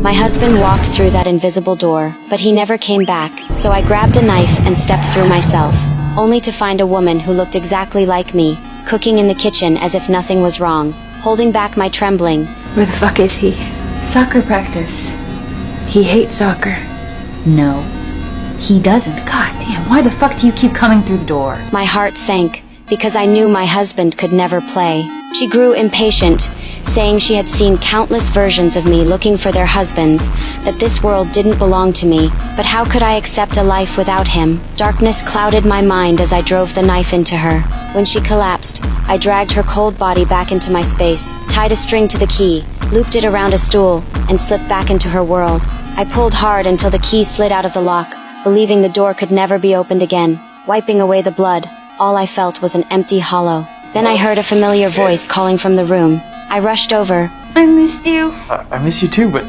My husband walked through that invisible door, but he never came back, so I grabbed a knife and stepped through myself, only to find a woman who looked exactly like me, cooking in the kitchen as if nothing was wrong, holding back my trembling. Where the fuck is he? Soccer practice. He hates soccer. No, he doesn't. God damn, why the fuck do you keep coming through the door? My heart sank, because I knew my husband could never play. She grew impatient, saying she had seen countless versions of me looking for their husbands, that this world didn't belong to me, but how could I accept a life without him? Darkness clouded my mind as I drove the knife into her. When she collapsed, I dragged her cold body back into my space, tied a string to the key, looped it around a stool, and slipped back into her world. I pulled hard until the key slid out of the lock, believing the door could never be opened again. Wiping away the blood, all I felt was an empty hollow. Then I heard a familiar voice calling from the room. I rushed over. I missed you. I miss you too, but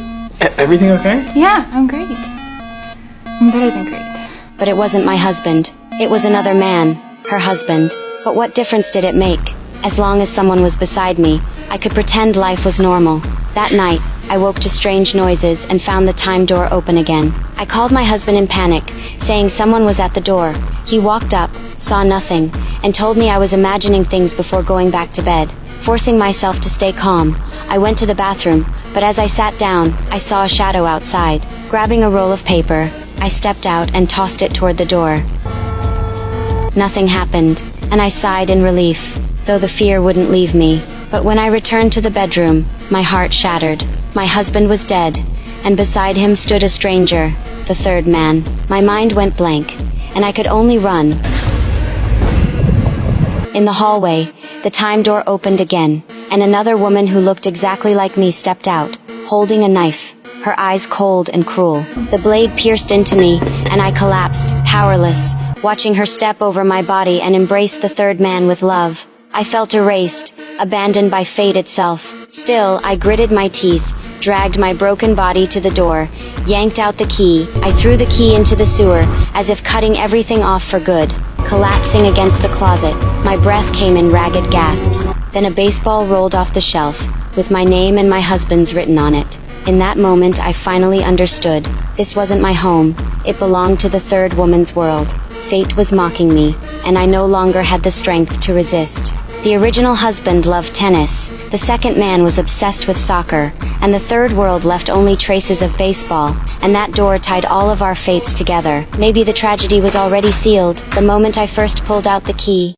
everything okay? Yeah, I'm great. I'm better than great. But it wasn't my husband. It was another man, her husband. But what difference did it make? As long as someone was beside me, I could pretend life was normal. That night, I woke to strange noises and found the time door open again. I called my husband in panic, saying someone was at the door. He walked up, saw nothing, and told me I was imagining things before going back to bed. Forcing myself to stay calm, I went to the bathroom, but as I sat down, I saw a shadow outside. Grabbing a roll of paper, I stepped out and tossed it toward the door. Nothing happened, and I sighed in relief, though the fear wouldn't leave me. But when I returned to the bedroom, my heart shattered. My husband was dead, and beside him stood a stranger, the third man. My mind went blank, and I could only run. In the hallway, the time door opened again, and another woman who looked exactly like me stepped out, holding a knife, her eyes cold and cruel. The blade pierced into me, and I collapsed, powerless, watching her step over my body and embrace the third man with love. I felt erased, abandoned by fate itself. Still, I gritted my teeth, dragged my broken body to the door, yanked out the key. I threw the key into the sewer, as if cutting everything off for good. Collapsing against the closet, my breath came in ragged gasps. Then a baseball rolled off the shelf, with my name and my husband's written on it. In that moment, I finally understood. This wasn't my home. It belonged to the third woman's world. Fate was mocking me, and I no longer had the strength to resist. The original husband loved tennis, the second man was obsessed with soccer, and the third world left only traces of baseball, and that door tied all of our fates together. Maybe the tragedy was already sealed, the moment I first pulled out the key.